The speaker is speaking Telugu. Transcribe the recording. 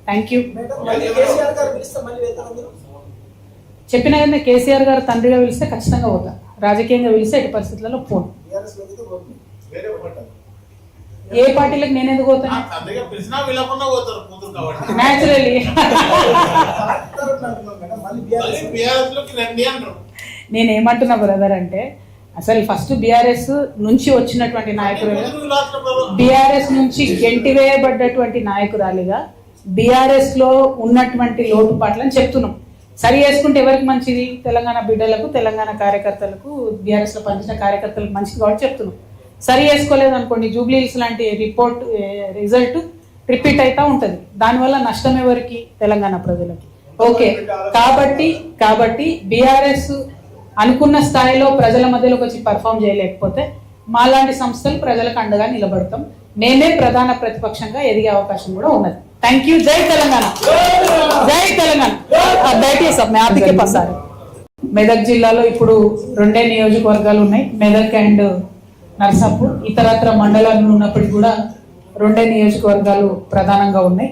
Thank you. చెప్పిన కదా కేసీఆర్ గారు తండ్రిగా పిలిస్తే ఖచ్చితంగా పోతా, రాజకీయంగా పిలిస్తే ఎట్టి పరిస్థితులలో పోను. ఏ పార్టీలకు నేను ఎందుకు పోతాను? న్యాచురలీ నేనేమంటున్నా బ్రదర్ అంటే, అసలు ఫస్ట్ బీఆర్ఎస్ నుంచి వచ్చినటువంటి నాయకురాలు, బీఆర్ఎస్ నుంచి గెంటివేయబడ్డటువంటి నాయకురాలిగా బీఆర్ఎస్ లో ఉన్నటువంటి లోటుపాట్లని చెప్తున్నాం. సరి చేసుకుంటే ఎవరికి మంచిది? తెలంగాణ బిడ్డలకు, తెలంగాణ కార్యకర్తలకు, బీఆర్ఎస్ లో పనిచేసిన కార్యకర్తలకు మంచిది కాబట్టి చెప్తున్నాం. సరి చేసుకోలేదు అనుకోండి, జూబ్లీహిల్స్ లాంటి రిజల్ట్ రిపీట్ అవుతా ఉంటుంది. దానివల్ల నష్టం ఎవరికి? తెలంగాణ ప్రజలకి. ఓకే, కాబట్టి బీఆర్ఎస్ అనుకున్న స్థాయిలో ప్రజల మధ్యలోకి వచ్చి పర్ఫామ్ చేయలేకపోతే మాలాంటి సంస్థలు ప్రజలకు అండగా నిలబడతాం. నేనే ప్రధాన ప్రతిపక్షంగా ఎదిగే అవకాశం కూడా ఉన్నది. Thank you. జై తెలంగాణ, జై తెలంగాణ. ఆర్థిక పసారి మెదక్ జిల్లాలో ఇప్పుడు 2 నియోజకవర్గాలు ఉన్నాయి, మెదక్ అండ్ నర్సాపూర్. ఇతరత్ర మండలాలు ఉన్నప్పటికీ కూడా 2 నియోజకవర్గాలు ప్రధానంగా ఉన్నాయి.